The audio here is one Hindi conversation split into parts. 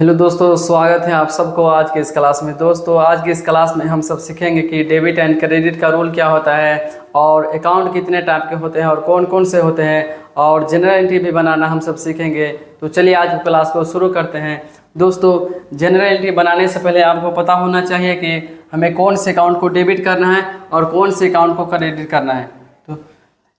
हेलो दोस्तों, स्वागत है आप सबको आज के इस क्लास में। दोस्तों, आज की इस क्लास में हम सब सीखेंगे कि डेबिट एंड क्रेडिट का रूल क्या होता है और अकाउंट कितने टाइप के होते हैं और कौन कौन से होते हैं और जनरल एंट्री भी बनाना हम सब सीखेंगे। तो चलिए आज की क्लास को शुरू करते हैं। दोस्तों, जनरल एंट्री बनाने से पहले आपको पता होना चाहिए कि हमें कौन से अकाउंट को डेबिट करना है और कौन से अकाउंट को क्रेडिट करना है। तो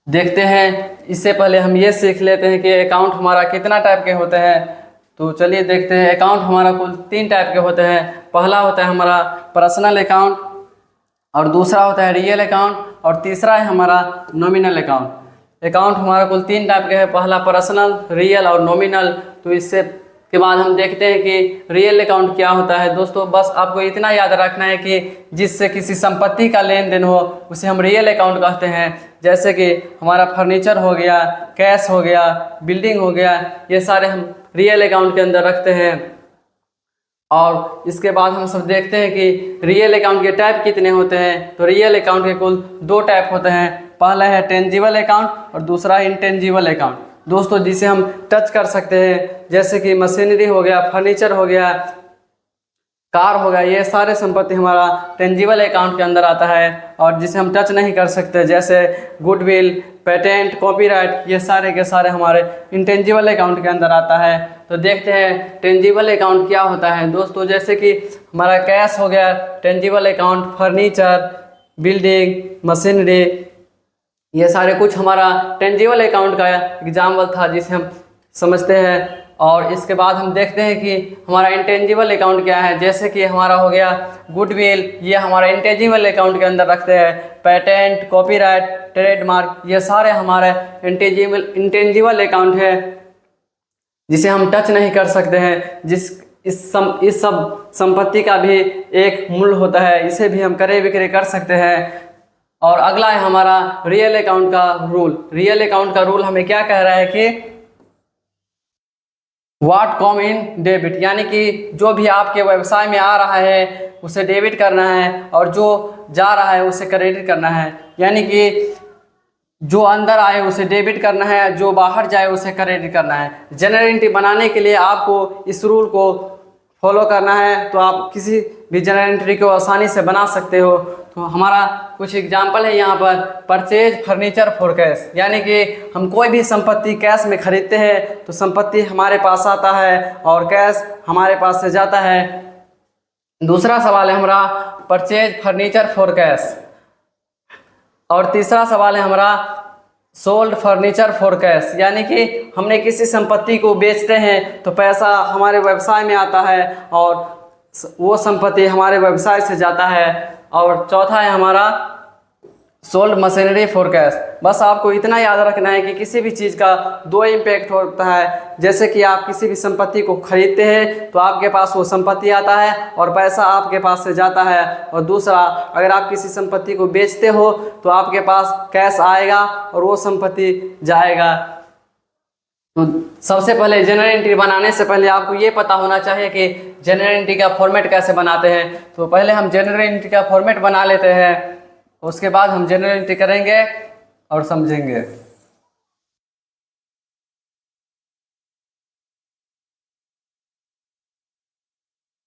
देखते हैं, इससे पहले हम ये सीख लेते हैं कि अकाउंट हमारा कितना टाइप के होते हैं। तो चलिए देखते हैं। अकाउंट हमारा कुल 3 टाइप के होते हैं। पहला होता है हमारा पर्सनल अकाउंट और दूसरा होता है रियल अकाउंट और तीसरा है हमारा नॉमिनल अकाउंट। अकाउंट हमारा कुल 3 टाइप के है, पहला पर्सनल, रियल और नॉमिनल। तो इससे के बाद हम देखते हैं कि रियल अकाउंट क्या होता है। दोस्तों, बस आपको इतना याद रखना है कि जिससे किसी संपत्ति का लेन देन हो उसे हम रियल अकाउंट कहते हैं। जैसे कि हमारा फर्नीचर हो गया, कैश हो गया, बिल्डिंग हो गया, ये सारे हम रियल अकाउंट के अंदर रखते हैं। और इसके बाद हम सब देखते हैं कि रियल अकाउंट के टाइप कितने होते हैं। तो रियल अकाउंट के कुल 2 टाइप होते हैं। पहला है टेंजिबल अकाउंट और दूसरा है इंटेंजिबल अकाउंट। दोस्तों, जिसे हम टच कर सकते हैं, जैसे कि मशीनरी हो गया, फर्नीचर हो गया, कार हो गया, ये सारे संपत्ति हमारा टेंजिबल अकाउंट के अंदर आता है। और जिसे हम टच नहीं कर सकते, जैसे गुडविल, पेटेंट, कॉपीराइट, ये सारे के सारे हमारे इंटेंजिबल अकाउंट के अंदर आता है। तो देखते हैं टेंजिबल अकाउंट क्या होता है। दोस्तों, जैसे कि हमारा कैश हो गया tangible account, furniture, building, machinery, ये सारे कुछ हमारा टेंजिबल अकाउंट का एग्जाम्पल था जिसे हम समझते हैं। और इसके बाद हम देखते हैं कि हमारा इंटेंजिबल अकाउंट क्या है। जैसे कि हमारा हो गया गुडविल, ये हमारा इंटेंजिबल अकाउंट के अंदर रखते हैं। पेटेंट, कॉपीराइट, ट्रेडमार्क, ये सारे हमारे इंटेंजिबल अकाउंट है जिसे हम टच नहीं कर सकते हैं। इस सब संपत्ति का भी एक मूल्य होता है, इसे भी हम क्रय विक्रय कर सकते हैं। और अगला है हमारा रियल अकाउंट का रूल। रियल अकाउंट का रूल हमें क्या कह रहा है कि व्हाट कम इन डेबिट, यानी कि जो भी आपके व्यवसाय में आ रहा है उसे डेबिट करना है और जो जा रहा है उसे क्रेडिट करना है। यानी कि जो अंदर आए उसे डेबिट करना है, जो बाहर जाए उसे क्रेडिट करना है। जनरल एंट्री बनाने के लिए आपको इस रूल को फॉलो करना है, तो आप किसी भी जनरल एंट्री को आसानी से बना सकते हो। तो हमारा कुछ एग्जांपल है यहाँ पर। परचेज फर्नीचर फॉर कैश, यानी कि हम कोई भी संपत्ति कैश में खरीदते हैं तो संपत्ति हमारे पास आता है और कैश हमारे पास से जाता है। दूसरा सवाल है हमारा परचेज फर्नीचर फॉर कैश और तीसरा सवाल है हमारा सोल्ड फर्नीचर फॉर कैश, यानी कि हमने किसी संपत्ति को बेचते हैं तो पैसा हमारे व्यवसाय में आता है और वो संपत्ति हमारे व्यवसाय से जाता है। और चौथा है हमारा सोल्ड मशीनरी फॉर कैश। बस आपको इतना याद रखना है कि किसी भी चीज़ का 2 इम्पैक्ट होता है। जैसे कि आप किसी भी संपत्ति को खरीदते हैं तो आपके पास वो संपत्ति आता है और पैसा आपके पास से जाता है। और दूसरा, अगर आप किसी संपत्ति को बेचते हो तो आपके पास कैश आएगा और वो संपत्ति जाएगा। तो सबसे पहले जनरल एंट्री बनाने से पहले आपको ये पता होना चाहिए कि जनरल एंट्री का फॉर्मेट कैसे बनाते हैं। तो पहले हम जनरल एंट्री का फॉर्मेट बना लेते हैं, उसके बाद हम जनरल एंट्री करेंगे और समझेंगे।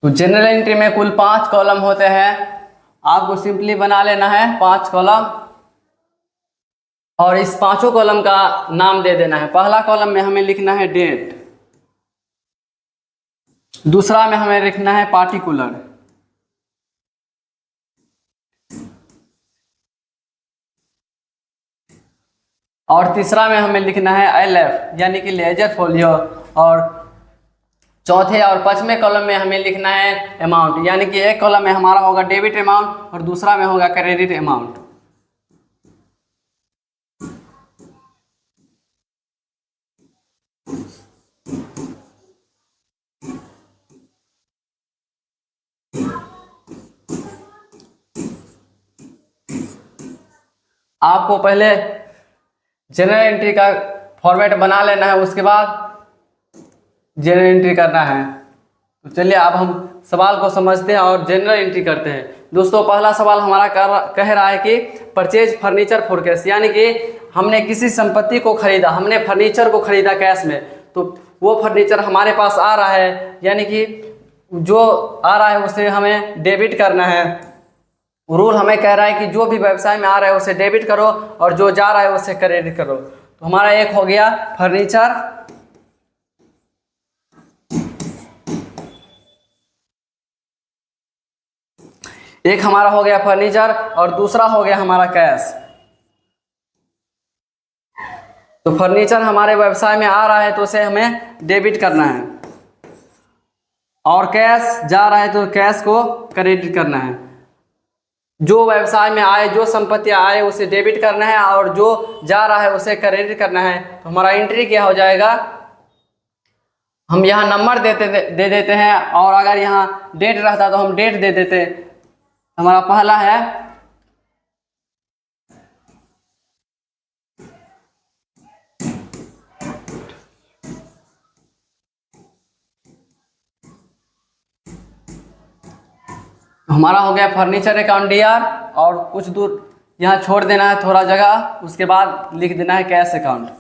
तो जनरल एंट्री में कुल 5 कॉलम होते हैं। आपको सिंपली बना लेना है 5 कॉलम और इस 5 कॉलम का नाम दे देना है। पहला कॉलम में हमें लिखना है डेट, दूसरा में हमें लिखना है पार्टिकुलर, और तीसरा में हमें लिखना है LF यानी कि लेजर फोलियो, और चौथे और 5वें कॉलम में हमें लिखना है अमाउंट, यानी कि एक कॉलम में हमारा होगा डेबिट अमाउंट और दूसरा में होगा क्रेडिट अमाउंट। आपको पहले जनरल एंट्री का फॉर्मेट बना लेना है, उसके बाद जनरल एंट्री करना है। तो चलिए अब हम सवाल को समझते हैं और जनरल एंट्री करते हैं। दोस्तों, पहला सवाल हमारा कह रहा है कि परचेज फर्नीचर फॉर कैश, यानी कि हमने किसी संपत्ति को खरीदा, हमने फर्नीचर को खरीदा कैश में, तो वो फर्नीचर हमारे पास आ रहा है, यानी कि जो आ रहा है उसे हमें डेबिट करना है। रूल हमें कह रहा है कि जो भी व्यवसाय में आ रहा है उसे डेबिट करो और जो जा रहा है उसे क्रेडिट करो। तो हमारा एक हो गया फर्नीचर, एक हमारा हो गया फर्नीचर और दूसरा हो गया हमारा कैश। तो फर्नीचर हमारे व्यवसाय में आ रहा है तो उसे हमें डेबिट करना है, और कैश जा रहा है तो कैश को क्रेडिट करना है। जो व्यवसाय में आए, जो संपत्ति आए उसे डेबिट करना है और जो जा रहा है उसे क्रेडिट करना है। तो हमारा एंट्री क्या हो जाएगा, हम यहाँ नंबर दे देते हैं, और अगर यहाँ डेट रहता तो हम डेट दे देते। हमारा पहला है हमारा हो गया फर्नीचर अकाउंट DR, और कुछ दूर यहाँ छोड़ देना है थोड़ा जगह, उसके बाद लिख देना है कैश अकाउंट।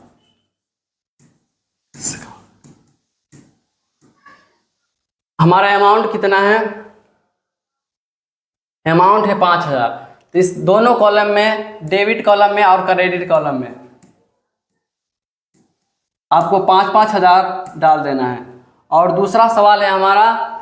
हमारा अमाउंट कितना है, अमाउंट है 5000। तो इस दोनों कॉलम में, डेबिट कॉलम में और क्रेडिट कॉलम में आपको 5,000 डाल देना है। और दूसरा सवाल है हमारा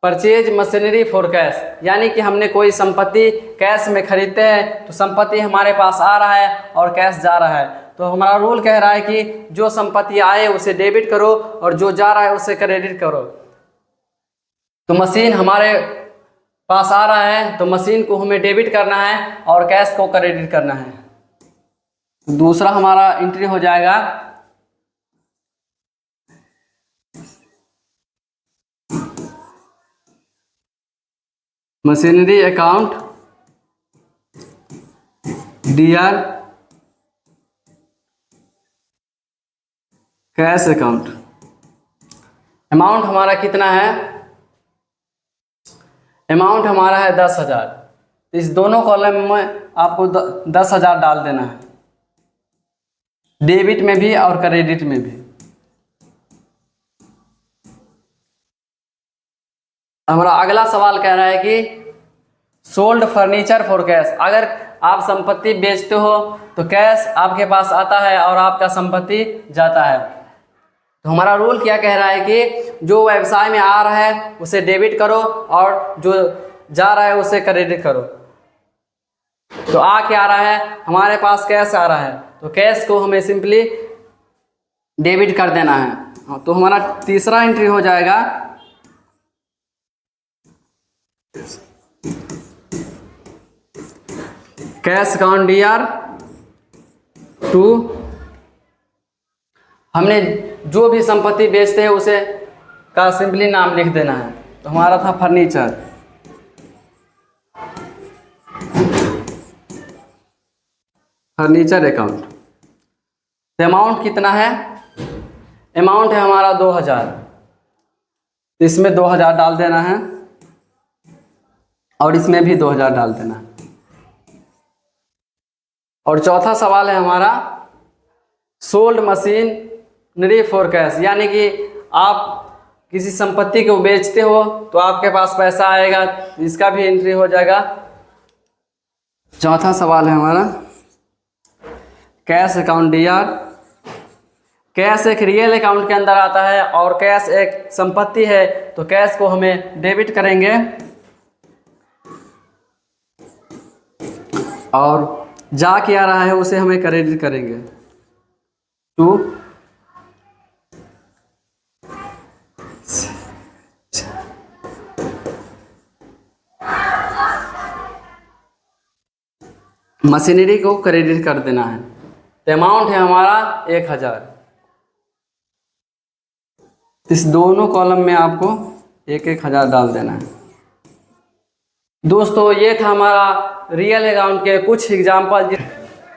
परचेज मशीनरी फॉर कैश, यानी कि हमने कोई संपत्ति कैश में खरीदते हैं तो संपत्ति हमारे पास आ रहा है और कैश जा रहा है। तो हमारा रूल कह रहा है कि जो संपत्ति आए उसे डेबिट करो और जो जा रहा है उसे क्रेडिट करो। तो मशीन हमारे पास आ रहा है तो मशीन को हमें डेबिट करना है और कैश को क्रेडिट करना है। दूसरा हमारा एंट्री हो जाएगा machinery account DR, cash account. Amount हमारा कितना है, अमाउंट हमारा है 10,000। इस दोनों कॉलम में आपको 10,000 डाल देना है, डेबिट में भी और क्रेडिट में भी। हमारा अगला सवाल कह रहा है कि सोल्ड फर्नीचर फॉर कैश। अगर आप संपत्ति बेचते हो तो कैश आपके पास आता है और आपका संपत्ति जाता है। तो हमारा रूल क्या कह रहा है कि जो व्यवसाय में आ रहा है उसे डेबिट करो और जो जा रहा है उसे क्रेडिट करो। तो आ क्या आ रहा है, हमारे पास कैश आ रहा है तो कैश को हमें सिंपली डेबिट कर देना है। तो हमारा तीसरा एंट्री हो जाएगा कैश अकाउंट DR 2। हमने जो भी संपत्ति बेचते हैं उसे का सिंपली नाम लिख देना है। तो हमारा था फर्नीचर, फर्नीचर अकाउंट। तो अमाउंट कितना है, अमाउंट है हमारा 2000। इसमें 2000 डाल देना है और इसमें भी 2000 डाल देना है। और चौथा सवाल है हमारा सोल्ड मशीनरी फॉर कैश, यानी कि आप किसी संपत्ति को बेचते हो तो आपके पास पैसा आएगा, इसका भी एंट्री हो जाएगा। चौथा सवाल है हमारा कैश अकाउंट DR। कैश एक रियल अकाउंट के अंदर आता है और कैश एक संपत्ति है, तो कैश को हमें डेबिट करेंगे और जा के आ रहा है उसे हमें क्रेडिट करेंगे। 2 मशीनरी को क्रेडिट कर देना है। तो अमाउंट है हमारा 1000। इस दोनों कॉलम में आपको 1,000 डाल देना है। दोस्तों ये था हमारा रियल अकाउंट के कुछ एग्जाम्पल।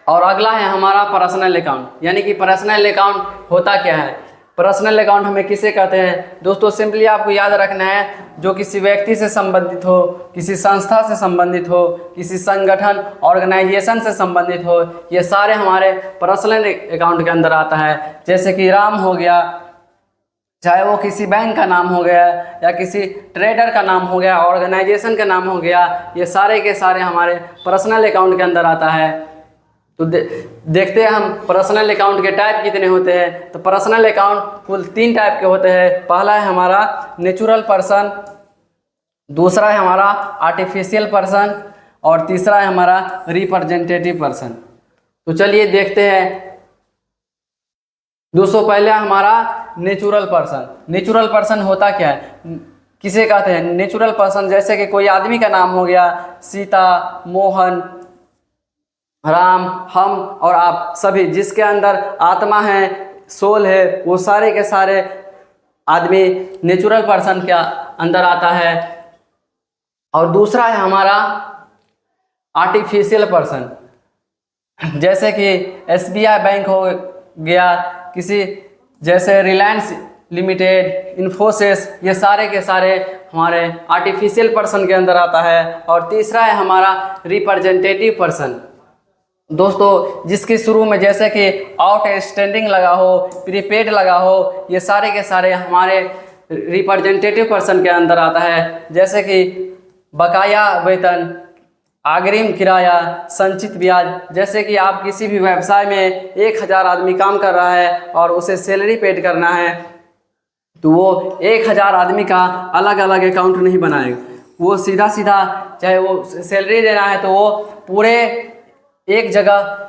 और अगला है हमारा पर्सनल अकाउंट, यानी कि पर्सनल अकाउंट होता क्या है। पर्सनल अकाउंट हमें किसे कहते हैं दोस्तों, सिंपली आपको याद रखना है जो किसी व्यक्ति से संबंधित हो, किसी संस्था से संबंधित हो, किसी संगठन ऑर्गेनाइजेशन से संबंधित हो, ये सारे हमारे पर्सनल अकाउंट के अंदर आता है। जैसे कि राम हो गया, चाहे वो किसी बैंक का नाम हो गया या किसी ट्रेडर का नाम हो गया, ऑर्गेनाइजेशन का नाम हो गया, ये सारे के सारे हमारे पर्सनल अकाउंट के अंदर आता है। तो देखते हैं हम पर्सनल अकाउंट के टाइप कितने होते हैं। तो पर्सनल अकाउंट कुल 3 टाइप के होते हैं। पहला है हमारा नेचुरल पर्सन, दूसरा है हमारा आर्टिफिशियल पर्सन और तीसरा है हमारा रिप्रेजेंटेटिव पर्सन। तो चलिए देखते हैं दोस्तों। पहले हमारा नेचुरल पर्सन। नेचुरल पर्सन होता क्या है, किसे कहते हैं नेचुरल पर्सन? जैसे कि कोई आदमी का नाम हो गया, सीता, मोहन, राम, हम और आप सभी, जिसके अंदर आत्मा है, सोल है, वो सारे के सारे आदमी नेचुरल पर्सन के अंदर आता है। और दूसरा है हमारा आर्टिफिशियल पर्सन। जैसे कि एसबीआई बैंक हो गया, किसी जैसे रिलायंस लिमिटेड, इन्फोसिस, ये सारे के सारे हमारे आर्टिफिशियल पर्सन के अंदर आता है। और तीसरा है हमारा रिप्रेजेंटेटिव पर्सन। दोस्तों जिसके शुरू में जैसे कि आउटस्टैंडिंग लगा हो, प्रीपेड लगा हो, ये सारे के सारे हमारे रिप्रेजेंटेटिव पर्सन के अंदर आता है। जैसे कि बकाया वेतन, अग्रिम किराया, संचित ब्याज। जैसे कि आप किसी भी व्यवसाय में 1000 आदमी काम कर रहा है और उसे सैलरी पेड करना है, तो वो 1000 आदमी का अलग अलग अकाउंट नहीं बनाएगा। वो सीधा सीधा, चाहे वो सैलरी देना है तो वो पूरे एक जगह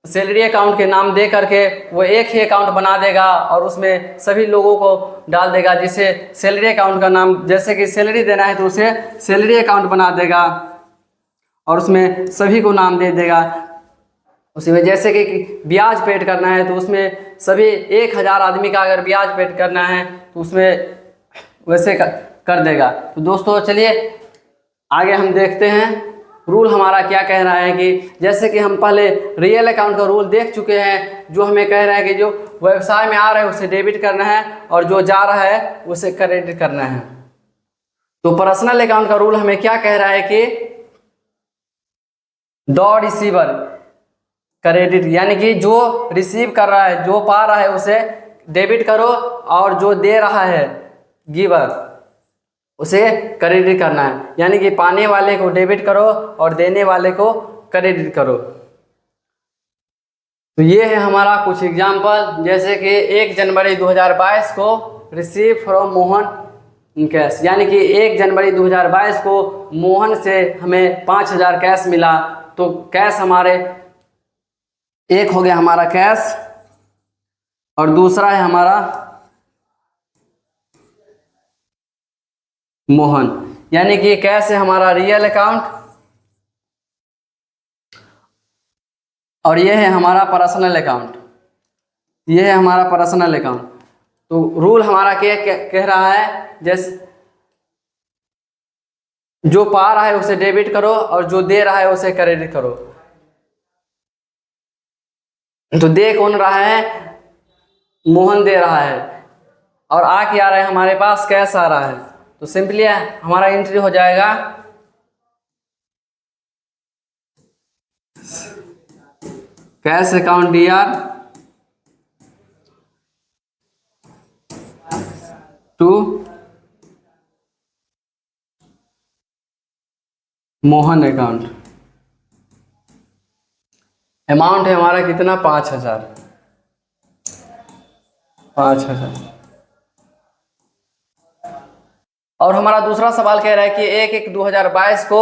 सैलरी अकाउंट के नाम दे करके वो एक ही अकाउंट बना देगा और उसमें सभी लोगों को डाल देगा। जिसे सैलरी अकाउंट का नाम, जैसे कि सैलरी देना है तो उसे सैलरी अकाउंट बना देगा और उसमें सभी को नाम दे देगा। उसी में जैसे कि ब्याज पेड करना है तो उसमें सभी 1000 आदमी का अगर ब्याज पेड करना है तो उसमें वैसे कर देगा। तो दोस्तों चलिए आगे हम देखते हैं रूल हमारा क्या कह रहा है। कि जैसे कि हम पहले रियल अकाउंट का रूल देख चुके हैं, जो हमें कह रहा है कि जो व्यवसाय में आ रहा है उसे डेबिट करना है और जो जा रहा है उसे क्रेडिट करना है। तो पर्सनल अकाउंट का रूल हमें क्या कह रहा है कि द रिसीवर क्रेडिट, यानी कि जो रिसीव कर रहा है, जो पा रहा है उसे डेबिट करो और जो दे रहा है गिवर उसे क्रेडिट करना है। यानी कि पाने वाले को डेबिट करो और देने वाले को क्रेडिट करो। तो ये है हमारा कुछ एग्जाम्पल। जैसे कि 1 जनवरी 2022 को रिसीव फ्रॉम मोहन कैश, यानी कि 1 जनवरी 2022 को मोहन से हमें 5000 कैश मिला। तो कैश हमारे एक हो गया हमारा कैश और दूसरा है हमारा मोहन, यानी कि कैश है हमारा रियल अकाउंट और ये है हमारा पर्सनल अकाउंट। ये है हमारा पर्सनल अकाउंट। तो रूल हमारा क्या कह रहा है, जैसे जो पा रहा है उसे डेबिट करो और जो दे रहा है उसे क्रेडिट करो। तो दे कौन रहा है, मोहन दे रहा है और आ क्या रहा है, हमारे पास कैश आ रहा है। तो सिंपली हमारा एंट्री हो जाएगा cash account DR to Mohan account. Amount है हमारा कितना, 5000। और हमारा दूसरा सवाल कह रहा है कि 1/1/2022 को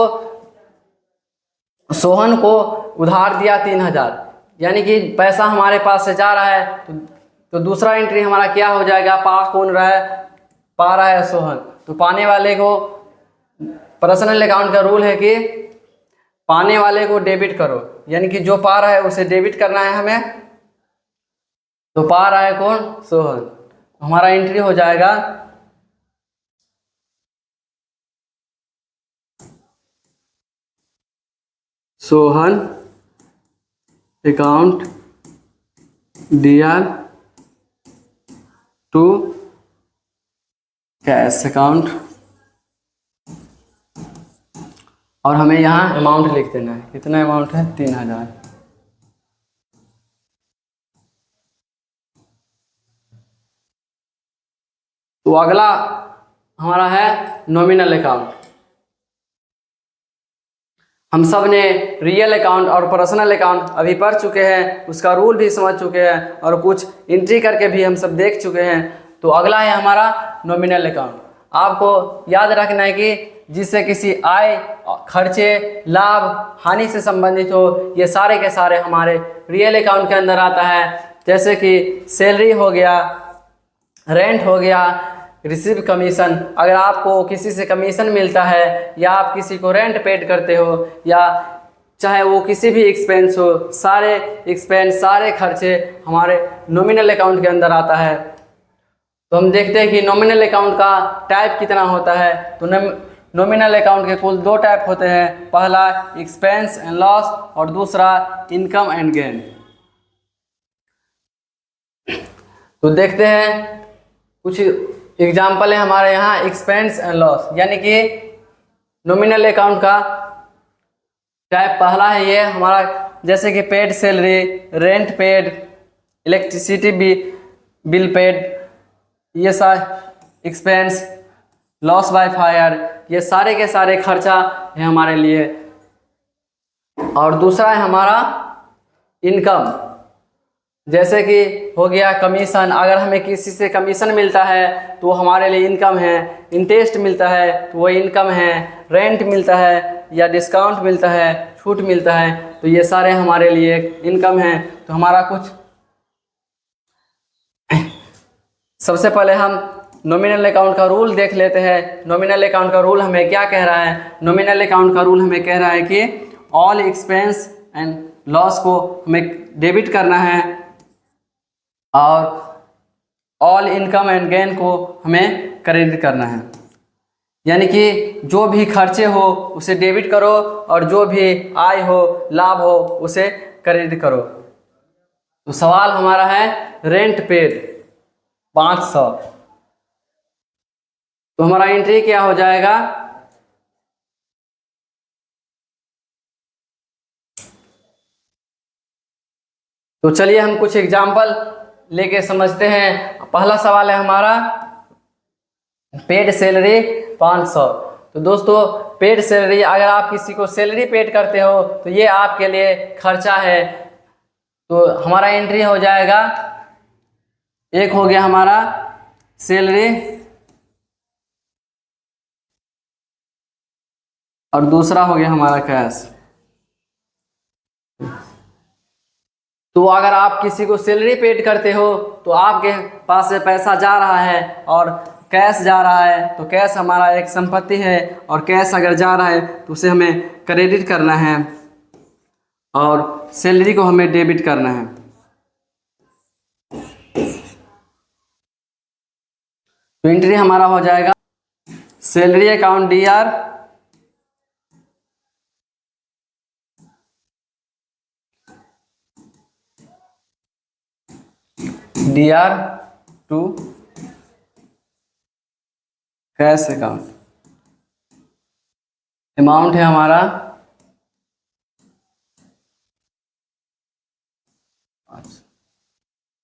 सोहन को उधार दिया 3000, यानी कि पैसा हमारे पास से जा रहा है। तो दूसरा एंट्री हमारा क्या हो जाएगा, पा कौन रहा है, पा रहा है सोहन। तो पाने वाले को, पर्सनल अकाउंट का रूल है कि पाने वाले को डेबिट करो, यानी कि जो पा रहा है उसे डेबिट करना है हमें। तो पा रहा है कौन, सोहन। हमारा एंट्री हो जाएगा Sohan account DR to cash account और हमें यहाँ अमाउंट लिख देना है। कितना अमाउंट है, 3000। तो अगला हमारा है नॉमिनल अकाउंट। हम सब ने रियल अकाउंट और पर्सनल अकाउंट अभी पढ़ चुके हैं, उसका रूल भी समझ चुके हैं और कुछ एंट्री करके भी हम सब देख चुके हैं। तो अगला है हमारा नॉमिनल अकाउंट। आपको याद रखना है कि जिससे किसी आय, खर्चे, लाभ, हानि से संबंधित हो, ये सारे के सारे हमारे रियल अकाउंट के अंदर आता है। जैसे कि सैलरी हो गया, रेंट हो गया, रिसीव कमीशन, अगर आपको किसी से कमीशन मिलता है या आप किसी को रेंट पेड करते हो या चाहे वो किसी भी एक्सपेंस हो, सारे एक्सपेंस, सारे खर्चे हमारे नॉमिनल अकाउंट के अंदर आता है। तो हम देखते हैं कि नॉमिनल अकाउंट का टाइप कितना होता है। तो नॉमिनल अकाउंट के कुल 2 टाइप होते हैं, पहला एक्सपेंस एंड लॉस और दूसरा इनकम एंड गेन। तो देखते हैं कुछ एग्जाम्पल है हमारे यहाँ एक्सपेंस एंड लॉस, यानी कि नॉमिनल अकाउंट का टाइप पहला है ये हमारा, जैसे कि paid salary, rent paid, electricity bill paid, ये सारे एक्सपेंस, लॉस बाय फायर, ये सारे के सारे खर्चा है हमारे लिए। और दूसरा है हमारा इनकम, जैसे कि हो गया कमीशन, अगर हमें किसी से कमीशन मिलता है तो हमारे लिए इनकम है, इंटरेस्ट मिलता है तो वो इनकम है, रेंट मिलता है या डिस्काउंट मिलता है, छूट मिलता है, तो ये सारे हमारे लिए इनकम है। तो हमारा कुछ सबसे पहले हम नॉमिनल अकाउंट का रूल देख लेते हैं। नॉमिनल अकाउंट का रूल हमें क्या कह रहा है? नॉमिनल अकाउंट का रूल हमें कह रहा है कि ऑल एक्सपेंस एंड लॉस को हमें डेबिट करना है और ऑल इनकम एंड गेन को हमें क्रेडिट करना है। यानी कि जो भी खर्चे हो उसे डेबिट करो और जो भी आय हो, लाभ हो, उसे क्रेडिट करो। तो सवाल हमारा है रेंट पेड 500, तो हमारा एंट्री क्या हो जाएगा? तो चलिए हम कुछ एग्जाम्पल लेके समझते हैं। पहला सवाल है हमारा पेड सैलरी 500। तो दोस्तों पेड सैलरी, अगर आप किसी को सैलरी पेड करते हो तो ये आपके लिए खर्चा है। तो हमारा एंट्री हो जाएगा, एक हो गया हमारा सैलरी और दूसरा हो गया हमारा कैश। तो अगर आप किसी को सैलरी पेड करते हो तो आपके पास से पैसा जा रहा है और कैश जा रहा है, तो कैश हमारा एक संपत्ति है और कैश अगर जा रहा है तो उसे हमें क्रेडिट करना है और सैलरी को हमें डेबिट करना है। तो एंट्री हमारा हो जाएगा salary account DR to cash account. Amount है हमारा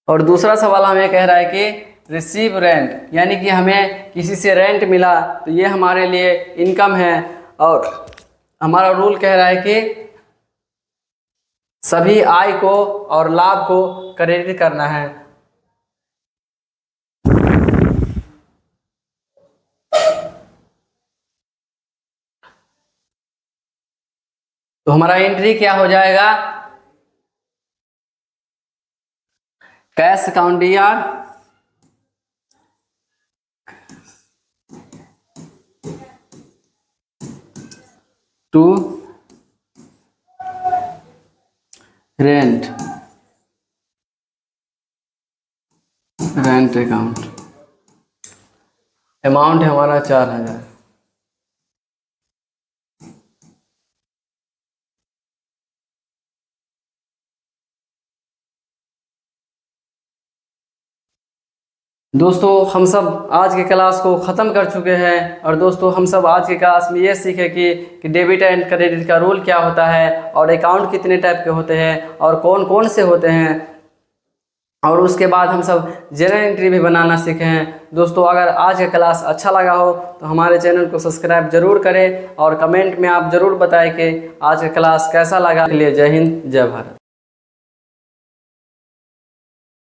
और दूसरा सवाल हमें कह रहा है कि रिसीव रेंट, यानी कि हमें किसी से रेंट मिला तो ये हमारे लिए इनकम है और हमारा रूल कह रहा है कि सभी आय को और लाभ को क्रेडिट करना है। तो हमारा एंट्री क्या हो जाएगा? Cash account DR to rent account. Amount है हमारा 4000। दोस्तों हम सब आज के क्लास को ख़त्म कर चुके हैं और दोस्तों हम सब आज के क्लास में ये सीखे कि डेबिट एंड क्रेडिट का रूल क्या होता है और अकाउंट कितने टाइप के होते हैं और कौन कौन से होते हैं। और उसके बाद हम सब जनरल एंट्री भी बनाना सीखे हैं। दोस्तों अगर आज का क्लास अच्छा लगा हो तो हमारे चैनल को सब्सक्राइब जरूर करें और कमेंट में आप ज़रूर बताएं कि आज का क्लास कैसा लगा। के लिए जय हिंद, जय भारत।